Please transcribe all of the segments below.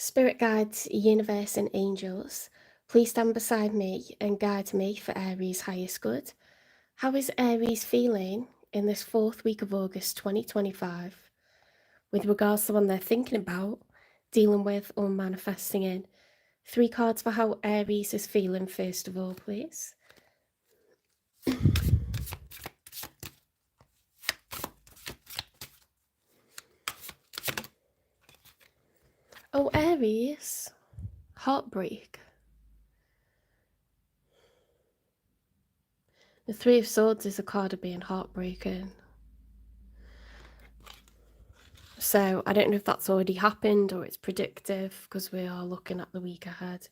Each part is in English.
Spirit guides, universe, and angels, please stand beside me and guide me for Aries' highest good. How is Aries feeling in this fourth week of August 2025 with regards to one they're thinking about, dealing with, or manifesting in? 3 cards for how Aries is feeling, first of all, please. Oh, Aries, heartbreak. The 3 of Swords is a card of being heartbroken. So I don't know if that's already happened or it's predictive because we are looking at the week ahead.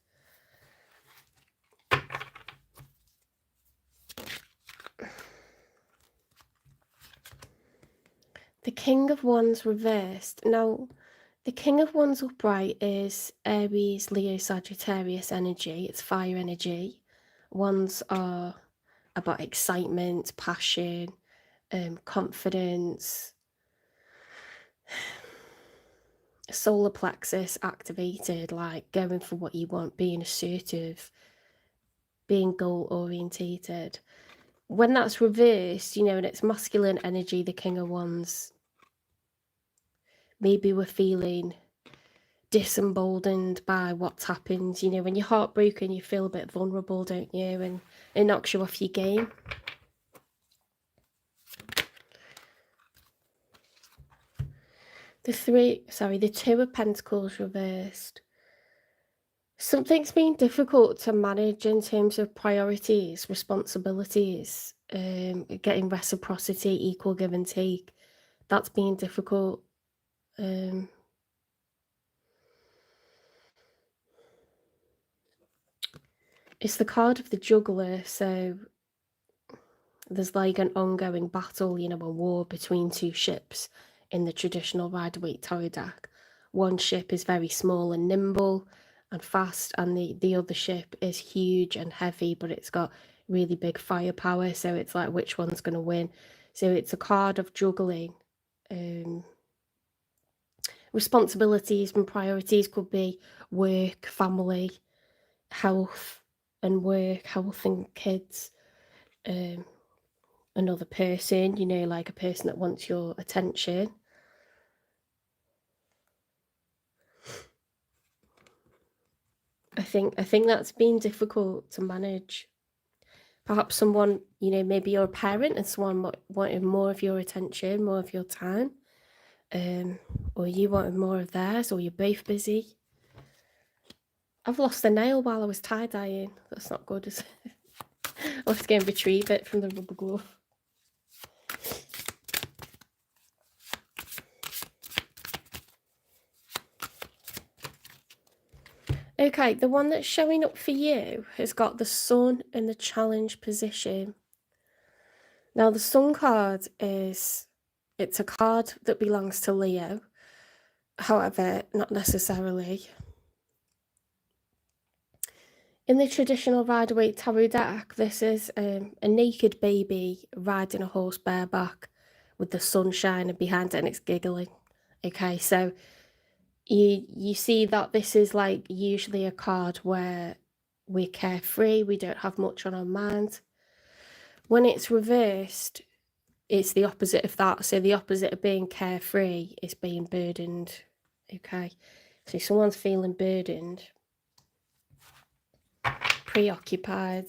The King of Wands reversed. Now, the King of Wands upright is Aries, Leo, Sagittarius energy. It's fire energy. Wands are about excitement, passion, confidence, solar plexus activated, like going for what you want, being assertive, being goal orientated. When that's reversed, you know, and it's masculine energy, the King of Wands, maybe we're feeling disemboldened by what's happened. You know, when you're heartbroken, you feel a bit vulnerable, don't you? And it knocks you off your game. The 2 of Pentacles reversed. Something's been difficult to manage in terms of priorities, responsibilities, getting reciprocity, equal give and take. That's been difficult. It's the card of the juggler, so there's like an ongoing battle, you know, a war between 2 ships in the traditional Rider-Waite tarot deck. One ship is very small and nimble and fast, and the other ship is huge and heavy, but it's got really big firepower, so it's like which one's going to win. So it's a card of juggling. Responsibilities and priorities could be work, family, health and work, health and kids, another person, you know, like a person that wants your attention. I think that's been difficult to manage. Perhaps someone, you know, maybe you're a parent and someone wanted more of your attention, more of your time, or you wanted more of theirs, or you're both busy. I've lost a nail while I was tie-dyeing. That's not good, is it? I'll have to go and retrieve it from the rubber glove. Okay, the one that's showing up for you has got the Sun in the challenge position. Now, the Sun card it's a card that belongs to Leo. However, not necessarily. In the traditional Rider-Waite tarot deck, this is a naked baby riding a horse bareback with the sun shining behind it and it's giggling. Okay, so you see that this is like usually a card where we're carefree, we don't have much on our mind. When it's reversed, it's the opposite of that. So the opposite of being carefree is being burdened. Okay, so someone's feeling burdened, preoccupied.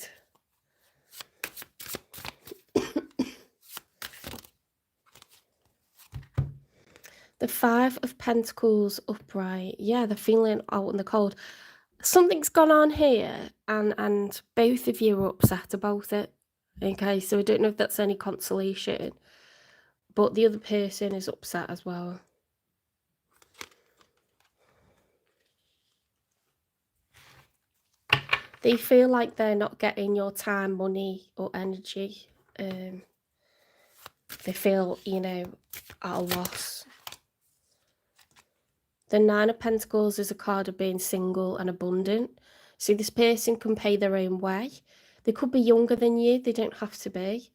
The 5 of Pentacles upright. Yeah, they're feeling out in the cold. Something's gone on here, and both of you are upset about it. Okay, so I don't know if that's any consolation, but the other person is upset as well. They feel like they're not getting your time, money, or energy. They feel, you know, at a loss. The 9 of Pentacles is a card of being single and abundant. So this person can pay their own way. They could be younger than you. They don't have to be.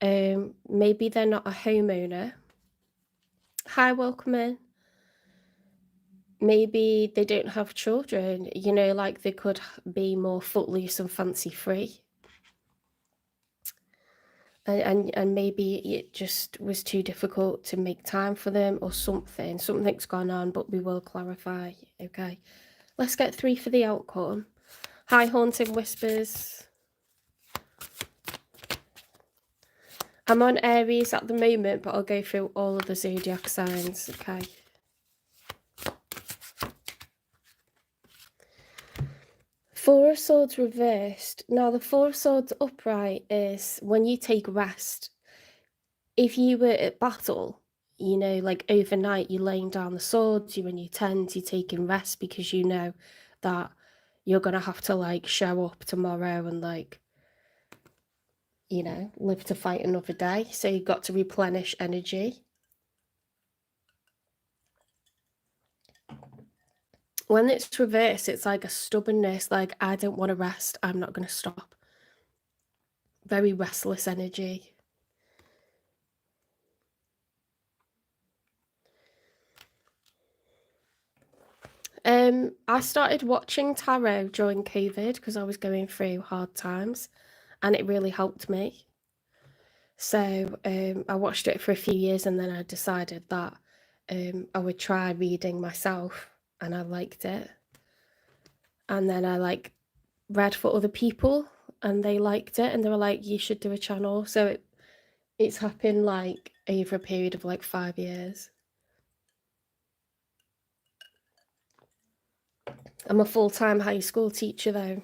Maybe they're not a homeowner. Hi, welcome in. maybe they don't have children, you know, like they could be more footloose and fancy free. And maybe it just was too difficult to make time for them or something. Something's gone on, but we will clarify. Okay, let's get 3 for the outcome. Hi, Haunting Whispers. I'm on Aries at the moment, but I'll go through all of the zodiac signs. Okay. Four of Swords reversed. Now, the Four of Swords upright is when you take rest. If you were at battle, you know, like overnight, you're laying down the swords, you're in your tent, you're taking rest because you know that you're going to have to, like, show up tomorrow and, like, you know, live to fight another day. So you've got to replenish energy. When it's reversed, it's like a stubbornness, like, I don't want to rest, I'm not going to stop. Very restless energy. I started watching tarot during COVID because I was going through hard times, and it really helped me. So I watched it for a few years, and then I decided that I would try reading myself, and I liked it. And then I read for other people, and they liked it, and they were like, "You should do a channel." So it's happened like over a period of like 5 years. I'm a full-time high school teacher though.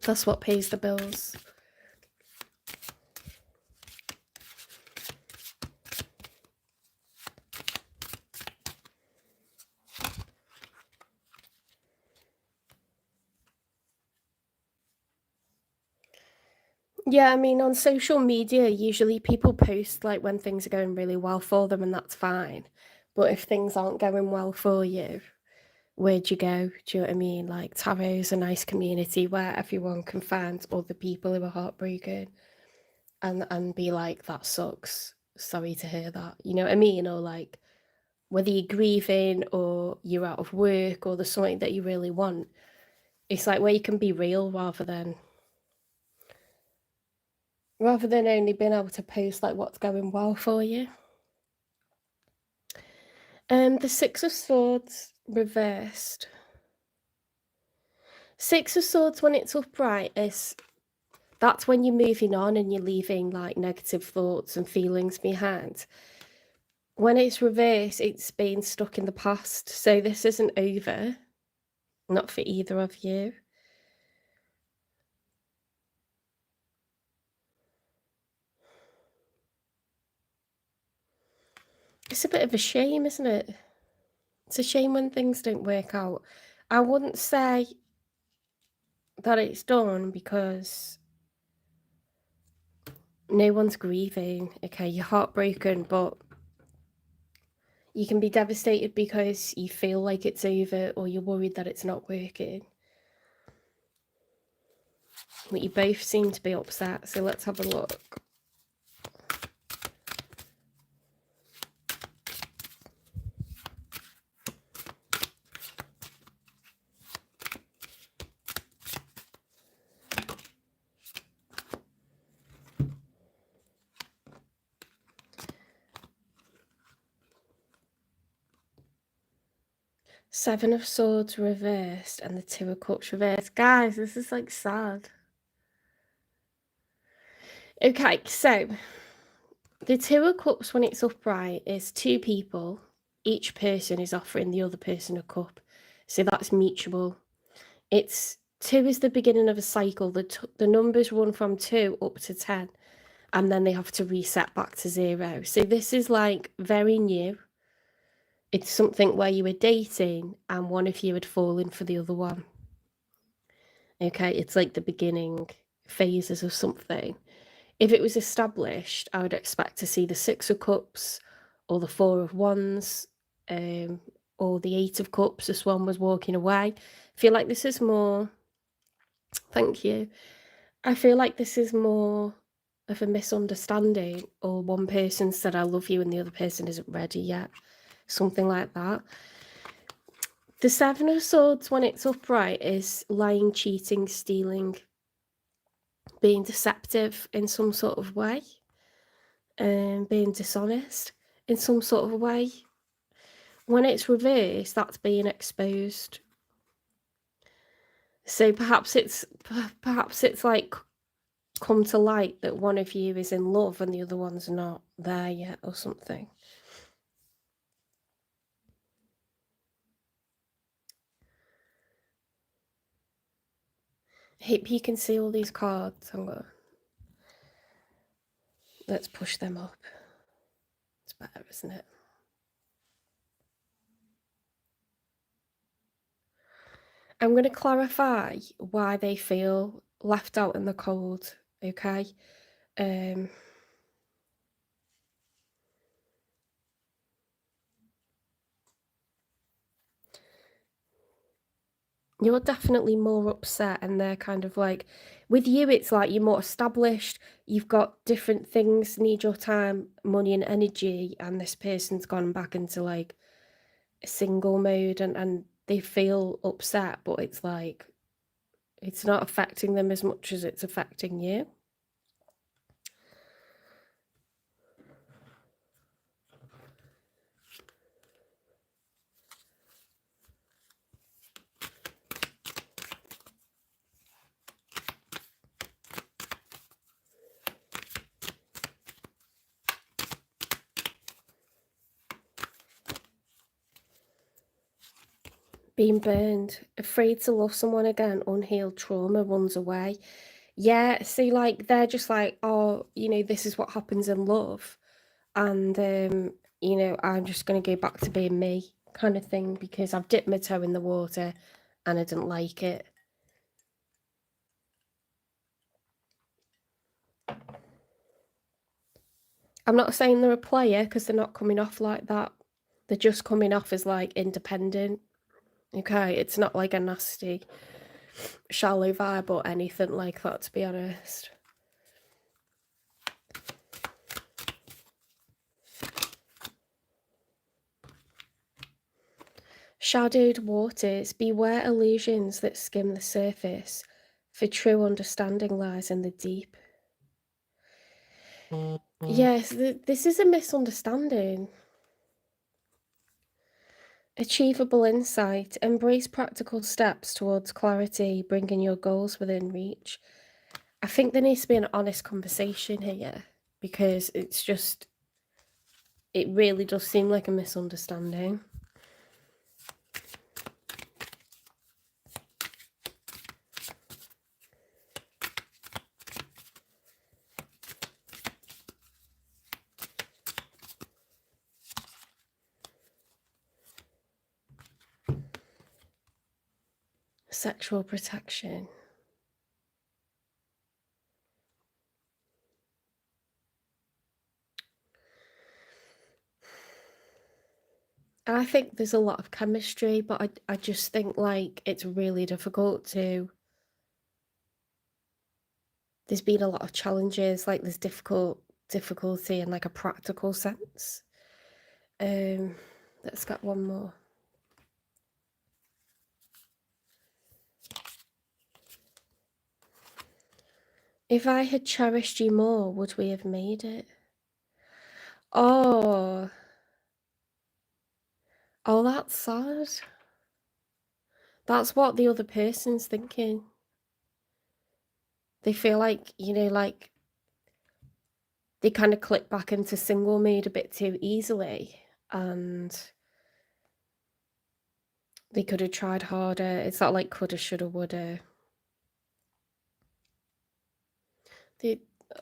That's what pays the bills. Yeah, I mean, on social media, usually people post like when things are going really well for them, and that's fine. But if things aren't going well for you, where'd you go? Do you know what I mean? Like, tarot's a nice community where everyone can find other people who are heartbroken and be like, that sucks. Sorry to hear that. You know what I mean? Or like, whether you're grieving or you're out of work or there's something that you really want, it's like where you can be real rather than only being able to post like what's going well for you. The Six of Swords reversed. Six of Swords, when it's upright, that's when you're moving on and you're leaving like negative thoughts and feelings behind. When it's reversed, it's been stuck in the past. So this isn't over. Not for either of you. It's a bit of a shame, isn't it? It's a shame when things don't work out. I wouldn't say that it's done because no one's grieving. Okay, you're heartbroken, but you can be devastated because you feel like it's over or you're worried that it's not working. But you both seem to be upset, so let's have a look. Seven of Swords reversed and the Two of Cups reversed. Guys, this is like sad. Okay, so the Two of Cups, when it's upright, is two people. Each person is offering the other person a cup. So that's mutual. It's 2 is the beginning of a cycle. The numbers run from 2 up to 10. And then they have to reset back to 0. So this is like very new. It's something where you were dating and one of you had fallen for the other one. Okay, it's like the beginning phases of something. If it was established, I would expect to see the 6 of Cups or the 4 of Wands or the 8 of Cups. This one was walking away. I feel like this is more... Thank you. I feel like this is more of a misunderstanding, or one person said I love you and the other person isn't ready yet. Something like that. The Seven of Swords, when it's upright, is lying, cheating, stealing, being deceptive in some sort of way, and being dishonest in some sort of way. When it's reversed, that's being exposed. So perhaps it's like come to light that one of you is in love and the other one's not there yet or something. I hope you can see all these cards. Let's push them up. It's better, isn't it? I'm going to clarify why they feel left out in the cold, okay? You're definitely more upset, and they're kind of like, with you, it's like you're more established, you've got different things need your time, money and energy, and this person's gone back into like a single mode, and they feel upset, but it's like, it's not affecting them as much as it's affecting you. Being burned, afraid to love someone again, unhealed trauma runs away. Yeah, see, like, they're just like, oh, you know, this is what happens in love. And, you know, I'm just going to go back to being me kind of thing because I've dipped my toe in the water and I didn't like it. I'm not saying they're a player because they're not coming off like that. They're just coming off as like independent. Okay, it's not like a nasty, shallow vibe or anything like that, to be honest. Shadowed waters, beware illusions that skim the surface, for true understanding lies in the deep. Yes, this is a misunderstanding. Achievable insight, embrace practical steps towards clarity, bringing your goals within reach. I think there needs to be an honest conversation here because it's just, it really does seem like a misunderstanding. Sexual protection. I think there's a lot of chemistry, but I just think like it's really difficult to, there's been a lot of challenges, like there's difficulty in like a practical sense. Let's get one more. If I had cherished you more, would we have made it? Oh, that's sad. That's what the other person's thinking. They feel like, you know, like they kind of click back into single mode a bit too easily, and they could have tried harder. It's not like coulda, shoulda, woulda.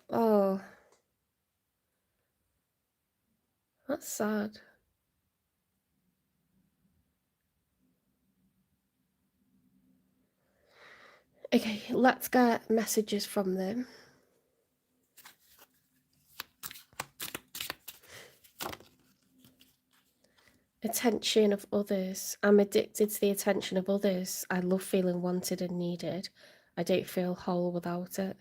Oh, that's sad. Okay, let's get messages from them. Attention of others. I'm addicted to the attention of others. I love feeling wanted and needed. I don't feel whole without it.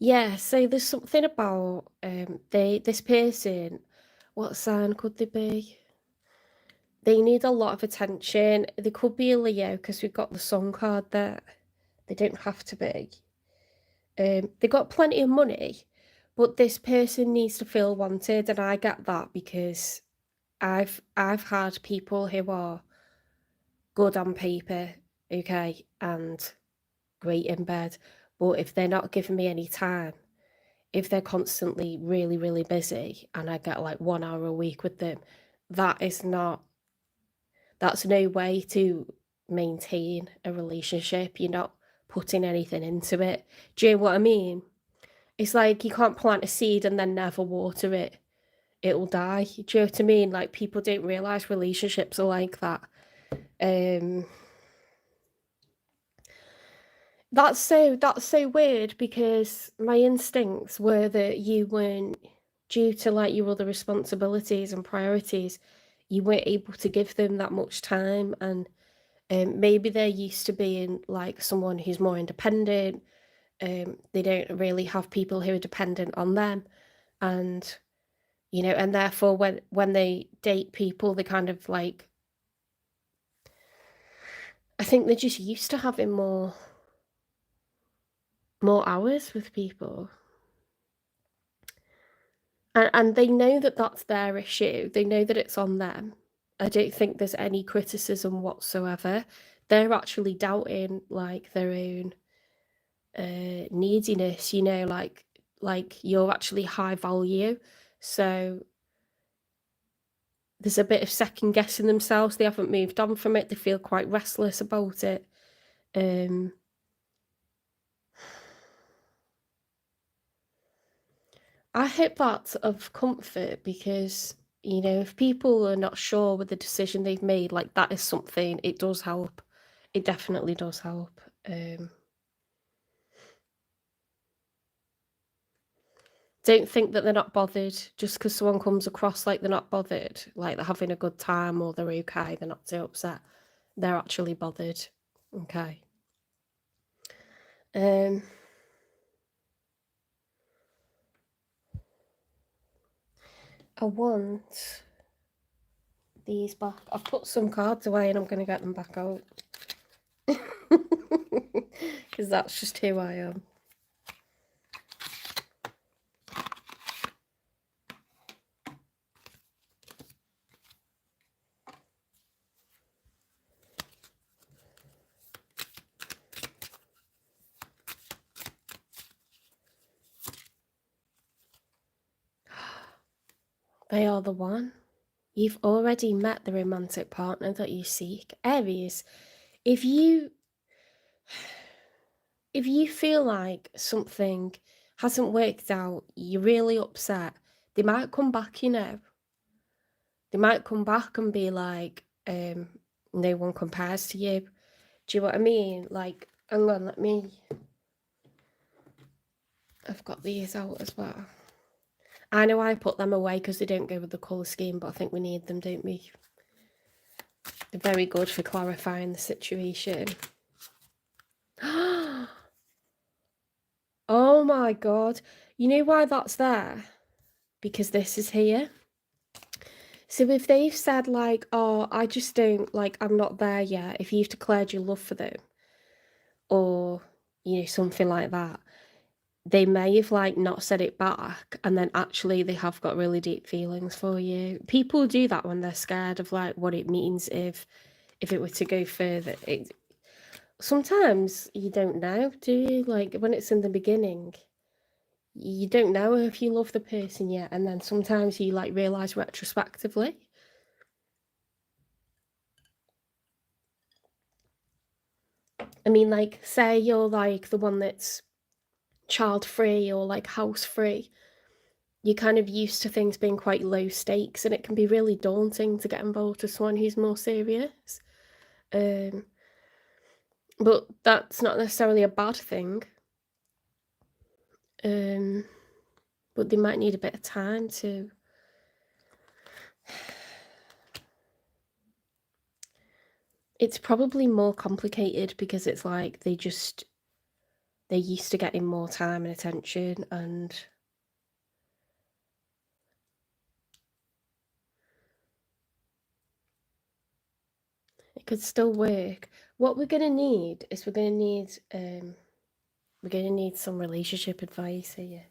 Yeah, so there's something about this person. What sign could they be? They need a lot of attention. They could be a Leo because we've got the Sun card there. They don't have to be. They got plenty of money, but this person needs to feel wanted, and I get that because I've had people who are good on paper, okay, and great in bed, but if they're not giving me any time, if they're constantly really, really busy and I get like 1 hour a week with them, that's no way to maintain a relationship. You're not putting anything into it. Do you know what I mean? It's like you can't plant a seed and then never water it. It'll die. Do you know what I mean? Like, people don't realise relationships are like that. That's so weird because my instincts were that you weren't, due to like your other responsibilities and priorities, you weren't able to give them that much time, and maybe they're used to being like someone who's more independent. They don't really have people who are dependent on them, and and therefore when they date people, they kind of like, I think they're just used to having more hours with people. And they know that that's their issue. They know that it's on them. I don't think there's any criticism whatsoever. They're actually doubting like their own neediness, like you're actually high value. So there's a bit of second guessing themselves. They haven't moved on from it. They feel quite restless about it. I hope that's of comfort because, if people are not sure with the decision they've made, like that is something, it does help. It definitely does help. Don't think that they're not bothered just because someone comes across like they're not bothered, like they're having a good time or they're okay, they're not too upset. They're actually bothered. Okay. I want these back. I've put some cards away and I'm going to get them back out. Because that's just who I am. They are the one. You've already met the romantic partner that you seek. Aries, if you feel like something hasn't worked out, you're really upset, they might come back, They might come back and be like, no one compares to you. Do you know what I mean? Like, hang on, I've got these out as well. I know I put them away because they don't go with the colour scheme, but I think we need them, don't we? They're very good for clarifying the situation. Oh my god. You know why that's there? Because this is here. So if they've said like, oh, I just don't, like, I'm not there yet, if you've declared your love for them, or, something like that, they may have like not said it back, and then actually they have got really deep feelings for you. People do that when they're scared of like what it means if it were to go further. Sometimes you don't know, do you? Like when it's in the beginning, you don't know if you love the person yet, and then sometimes you like realize retrospectively. I mean, like, say you're like the one that's child free or like house free, you're kind of used to things being quite low stakes, and it can be really daunting to get involved with someone who's more serious. But that's not necessarily a bad thing. But they might need a bit of time to it's probably more complicated because it's like they're used to getting more time and attention, and It could still work. What we're gonna need is we're gonna need some relationship advice here,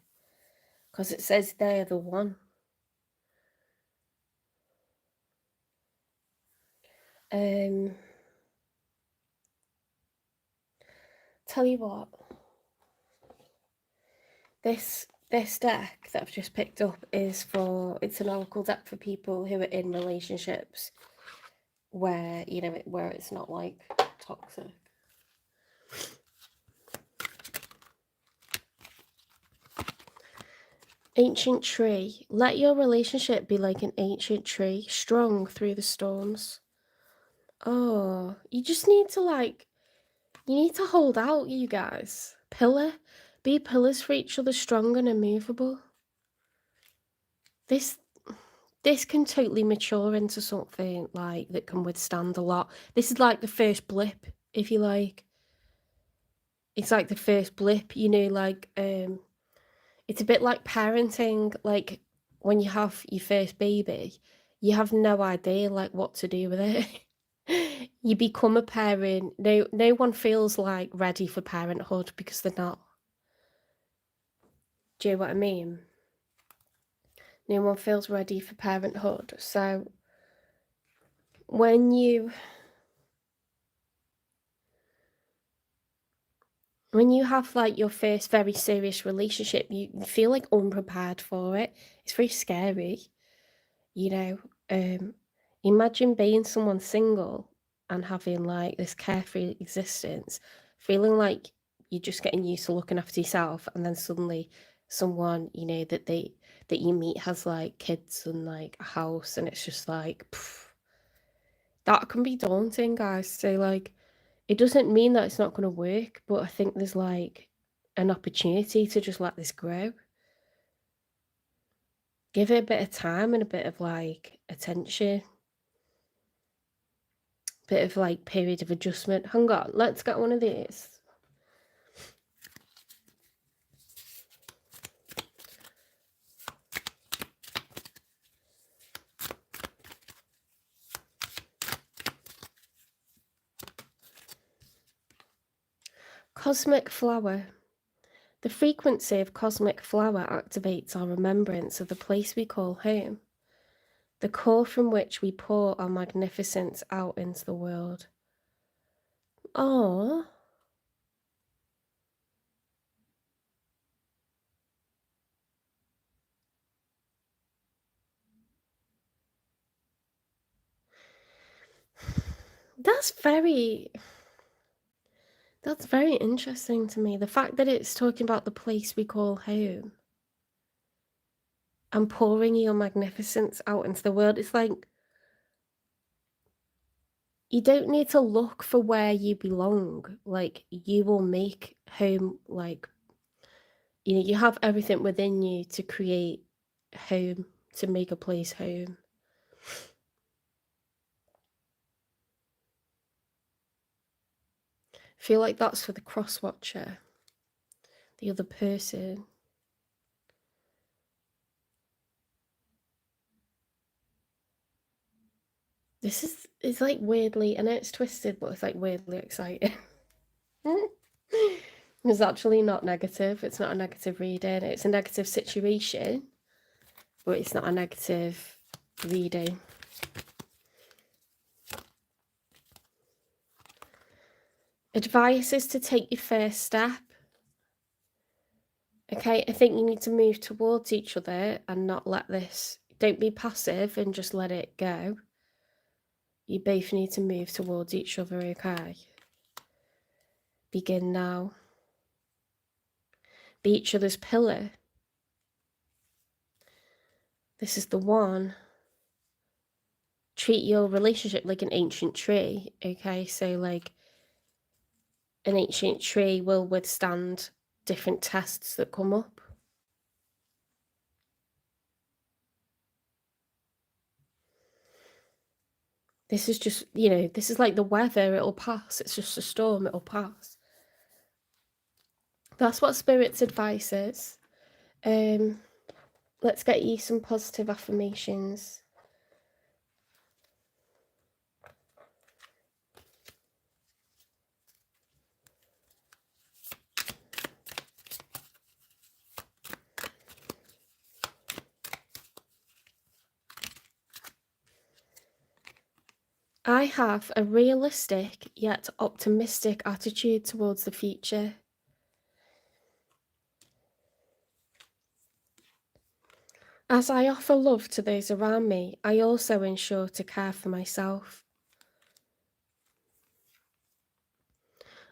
because it says they're the one. Tell you what, this deck that I've just picked up it's an oracle deck for people who are in relationships where, you know, where it's not like toxic. Ancient tree. Let your relationship be like an ancient tree, strong through the storms. Oh, you just need to you need to hold out, you guys. Pillar. Be pillars for each other, strong and immovable. This can totally mature into something like that can withstand a lot. This is like the first blip, if you like. It's like the first blip, you know, like it's a bit like parenting. Like when you have your first baby, you have no idea like what to do with it. You become a parent. No one feels like ready for parenthood because they're not. Do you know what I mean? No one feels ready for parenthood. So when you have like your first very serious relationship, you feel like unprepared for it. It's very scary, you know. Imagine being someone single and having like this carefree existence, feeling like you're just getting used to looking after yourself, and then suddenly someone, you know, that you meet has like kids and like a house, and it's just like that can be daunting, guys. So like it doesn't mean that it's not going to work, but I think there's like an opportunity to just let this grow. Give it a bit of time and a bit of like attention. Bit of like period of adjustment. Hang on, let's get one of these. Cosmic flower. The frequency of cosmic flower activates our remembrance of the place we call home, the core from which we pour our magnificence out into the world. Oh, that's very interesting to me. The fact that it's talking about the place we call home and pouring your magnificence out into the world. It's like you don't need to look for where you belong. Like you will make home. Like, you know, you have everything within you to create home, to make a place home. I feel like that's for the cross watcher, the other person. It's like weirdly, I know it's twisted, but it's like weirdly exciting. It's actually not negative. It's not a negative reading. It's a negative situation, but it's not a negative reading. Advice is to take your first step. Okay, I think you need to move towards each other and not let this, don't be passive and just let it go. You both need to move towards each other, okay? Begin now. Be each other's pillar. This is the one. Treat your relationship like an ancient tree, okay? So like an ancient tree will withstand different tests that come up. This is just, you know, this is like the weather, it'll pass. It's just a storm, it'll pass. That's what Spirit's advice is. Let's get you some positive affirmations. I have a realistic yet optimistic attitude towards the future. As I offer love to those around me, I also ensure to care for myself.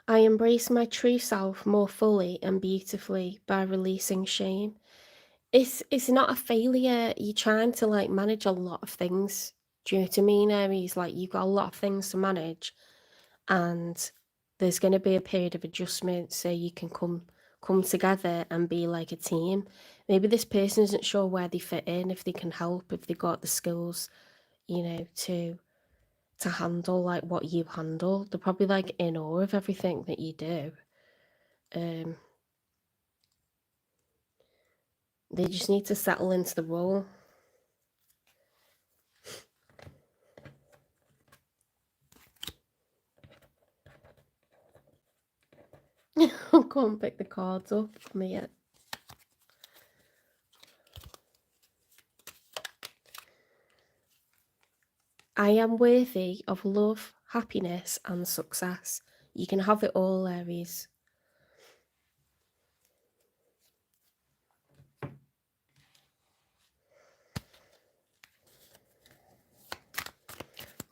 I embrace my true self more fully and beautifully by releasing shame. It's not a failure. You're trying to like manage a lot of things. Do you know what I mean, Aries? Like you've got a lot of things to manage, and there's going to be a period of adjustment so you can come together and be like a team. Maybe this person isn't sure where they fit in, if they can help, if they got the skills, you know, to handle like what you handle. They're probably like in awe of everything that you do. They just need to settle into the role. I'll go and pick the cards up for me yet. I am worthy of love, happiness, and success. You can have it all, Aries.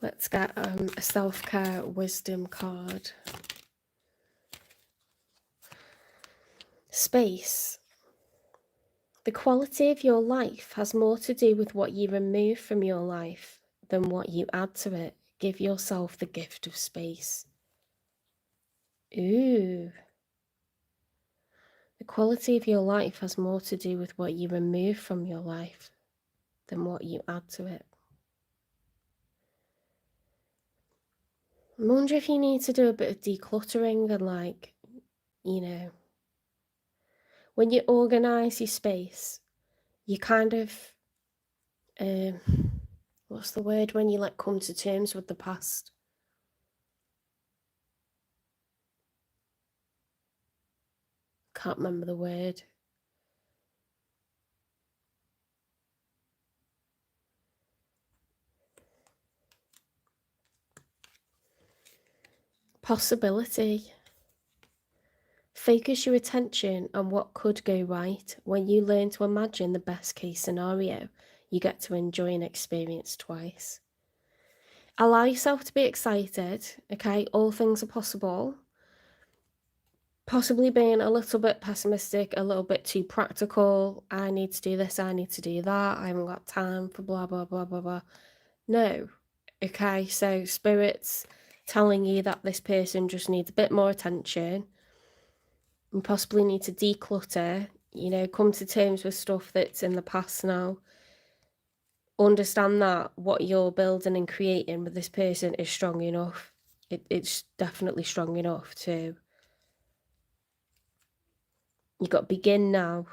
Let's get a self-care wisdom card. Space. The quality of your life has more to do with what you remove from your life than what you add to it. Give yourself the gift of space. Ooh. The quality of your life has more to do with what you remove from your life than what you add to it. I wonder if you need to do a bit of decluttering and like, you know, when you organise your space, you kind of, what's the word when you like come to terms with the past? Can't remember the word. Possibility. Focus your attention on what could go right. When you learn to imagine the best case scenario, you get to enjoy an experience twice. Allow yourself to be excited, okay? All things are possible. Possibly being a little bit pessimistic, a little bit too practical. I need to do this, I need to do that. I haven't got time for blah, blah, blah, blah, blah. No. Okay, so Spirit's telling you that this person just needs a bit more attention. You possibly need to declutter, you know, come to terms with stuff that's in the past now. Understand that what you're building and creating with this person is strong enough. It's definitely strong enough to... You've got to begin now.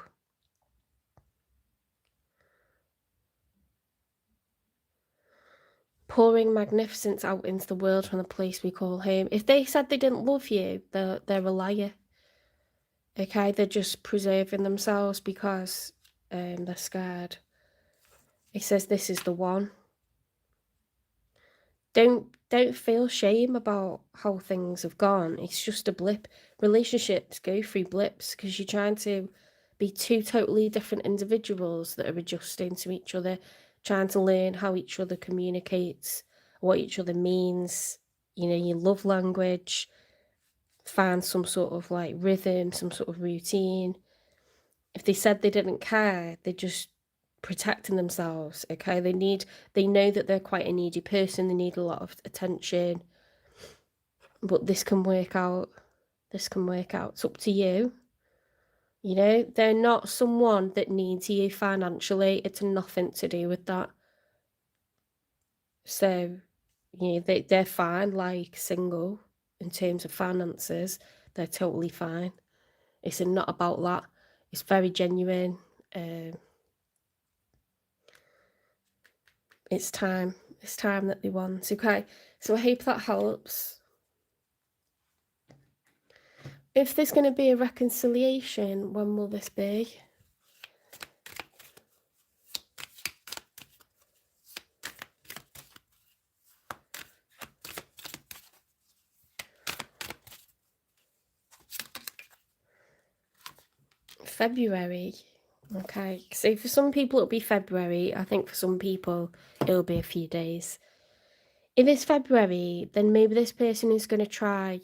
Pouring magnificence out into the world from the place we call home. If they said they didn't love you, they're a liar. Okay, they're just preserving themselves because they're scared. It says this is the one. Don't feel shame about how things have gone. It's just a blip. Relationships go through blips because you're trying to be two totally different individuals that are adjusting to each other, trying to learn how each other communicates, what each other means, you know, your love language, find some sort of like rhythm, some sort of routine. If they said they didn't care, they're just protecting themselves, okay? They know that they're quite a needy person, they need a lot of attention, but this can work out. This can work out. It's up to you. You know, they're not someone that needs you financially. It's nothing to do with that. So, you know, they're fine, like single in terms of finances. They're totally fine. It's not about that. It's very genuine. It's time. It's time that they want. Okay, so I hope that helps. If there's going to be a reconciliation, when will this be? February. Okay, so for some people it'll be February. I think for some people it'll be a few days. If it's February, then maybe this person is going to try,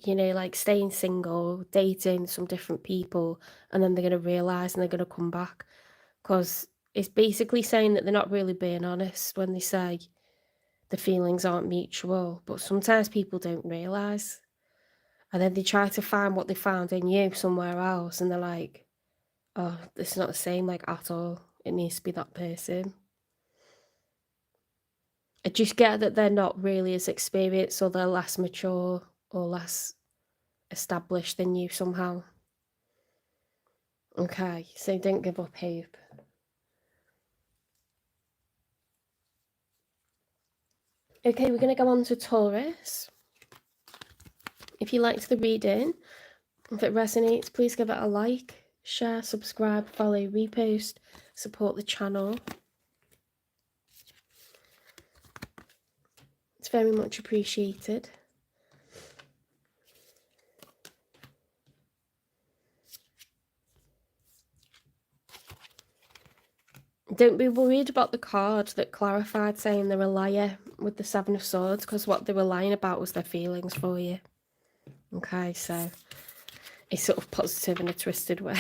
like staying single, dating some different people, and then they're going to realise and they're going to come back. Because it's basically saying that they're not really being honest when they say the feelings aren't mutual, but sometimes people don't realise. And then they try to find what they found in you somewhere else, and they're like, oh, it's not the same, like, at all. It needs to be that person. I just get that they're not really as experienced, or they're less mature or less established than you somehow. Okay, so don't give up hope. Okay, we're going to go on to Taurus. If you liked the reading, if it resonates, please give it a like, share, subscribe, follow, repost, support the channel. It's very much appreciated. Don't be worried about the card that clarified saying they're a liar with the Seven of Swords, because what they were lying about was their feelings for you. Okay, so it's sort of positive in a twisted way.